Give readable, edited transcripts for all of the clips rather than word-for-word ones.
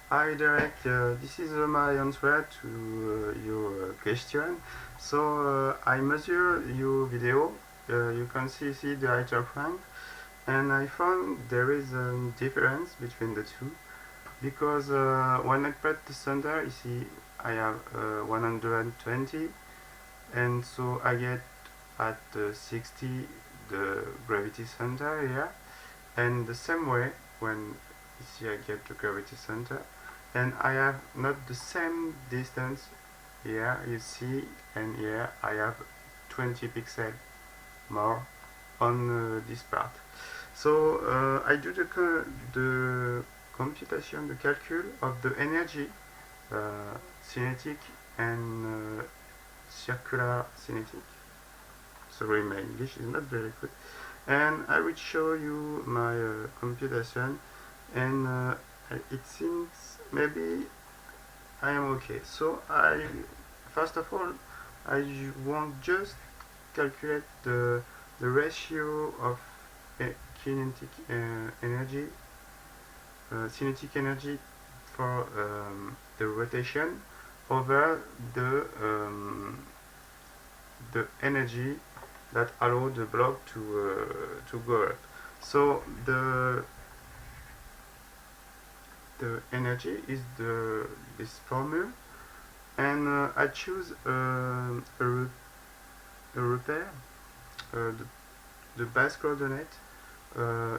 Hi Derek, this is my answer to your question. So I measure your video, you can see the height of rank, and I found there is a difference between the two because when I press the center, you see I have 120, and so I get at 60 the gravity center here, and the same way when you see I get the gravity center, and I have not the same distance here you see, and here I have 20 pixels more on this part. So I do the computation, the calcul of the energy, cinetic and circular cinetic. Sorry, my English is not very good. And I will show you my computation, and it seems maybe I am okay. So first of all, I want just calculate the ratio of kinetic energy, cinetic energy for the rotation over the energy that allow the block to go up. So the energy is this formula, and I choose a repair, the base coordinate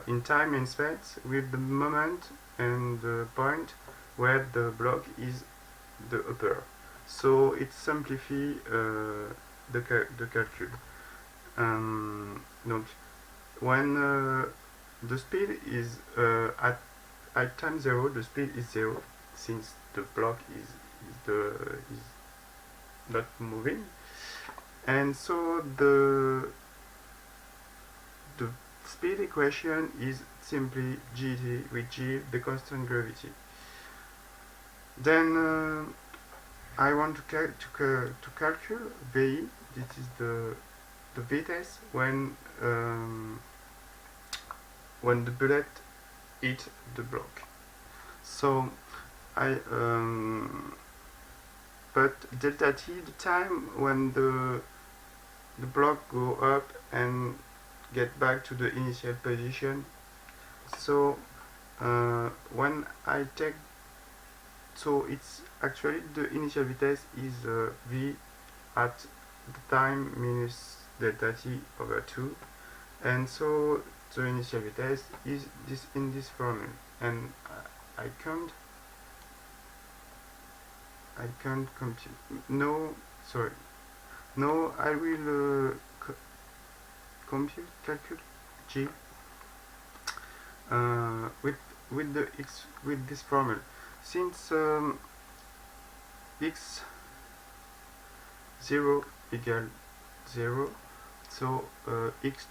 in time and space with the moment and the point where the block is the upper. So it simplifies the calcul. Donc, when the speed is at time 0, the speed is 0 since the block is not moving, and so the speed equation is simply gt with g, the constant gravity. Then I want to calculate v. This is the Vites when the bullet hit the block. So I but delta t, the time when the block go up and get back to the initial position. So when I take, so it's actually the initial Vites is v at the time minus delta t over 2, and so the initial Vites is this in this formula, and I can't compute. No, sorry. No, I will calculate g with the x with this formula, since x 0 equal 0, so xt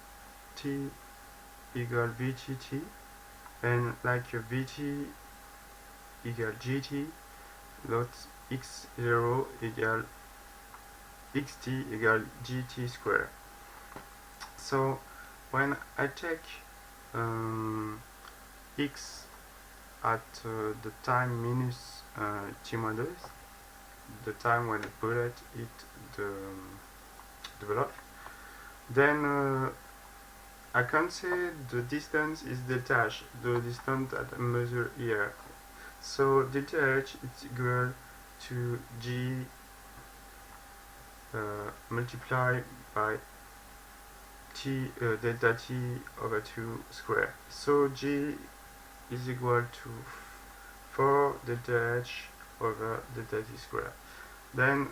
equal vtt, and like vt equal gt, lot x0 equal xt equal gt square. So when I take x at the time minus t-2, the time when the bullet hit the block, then I can say the distance is delta h, the distance that I measure here. So delta h is equal to g multiplied by t delta t over 2 square. So g is equal to 4 delta h over delta t square. Then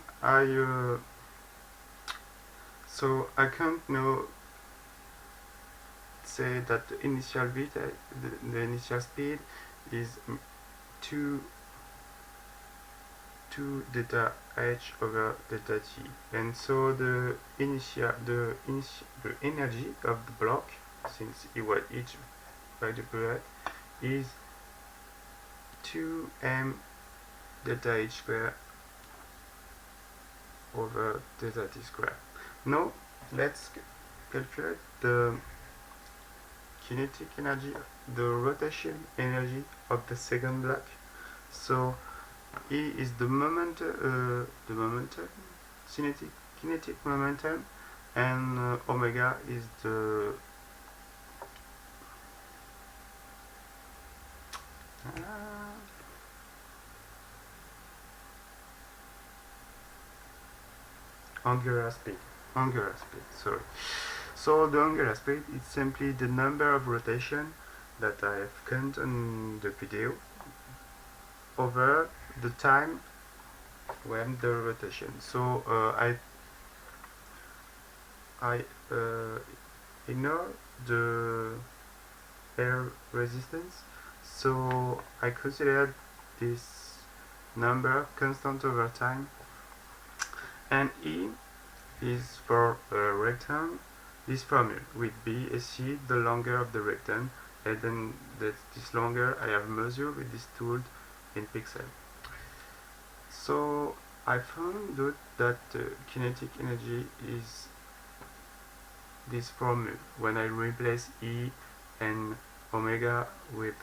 so I can't now say that the initial the initial speed is 2 delta h over delta t, and so the energy of the block, since it was hit by the bullet, is 2m delta h square over delta t square. Now let's calculate the kinetic energy, the rotation energy of the second block. So E is the momentum, kinetic momentum, and omega is the angular speed. Sorry. So the angular speed is simply the number of rotation that I have counted on the video over the time when the rotation. So I ignore the air resistance, so I consider this number constant over time, and E is for a rectangle. This formula with B is C, the longer of the rectangle, and then this longer I have measured with this tool in pixel. So I found out that kinetic energy is this formula when I replace E and omega with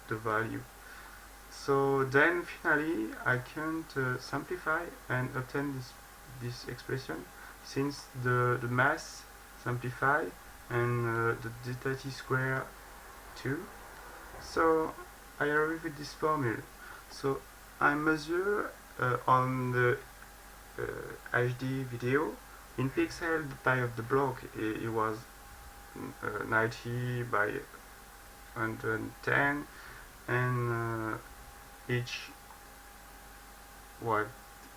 the value. So then finally I can simplify and obtain this expression, since the mass simplify and the density square too. So I arrive at this formula. So I measure on the HD video in pixel the type of the block. It was 90 by 110, and each was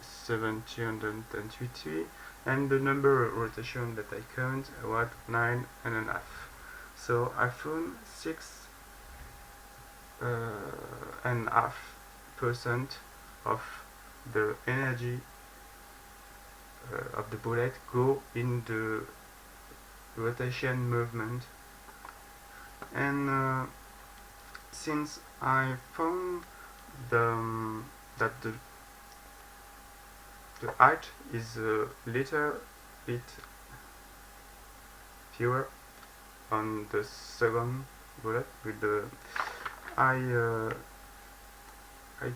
723, and the number of rotation that I count was 9.5. So I found 6.5% of the energy of the bullet go in the rotation movement. And since I found that the height is a little bit fewer on the second bullet, with the I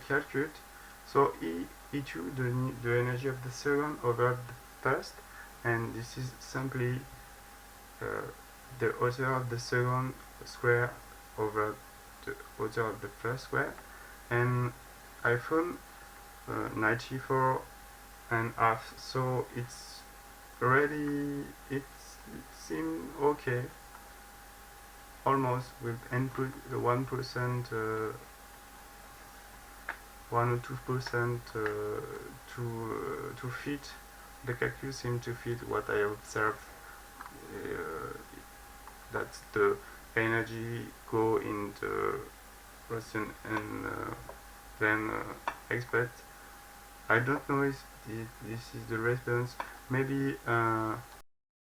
calculate. So E2 the energy of the second over the first, and this is simply the order of the second square over the order of the first square, and I found 94.5. So it's already, it seems okay, almost with input 1%, 1 or 2% to fit. The calculus seems to fit what I observed. That's the energy go in the person, and then expect. I don't know if this is the response. Maybe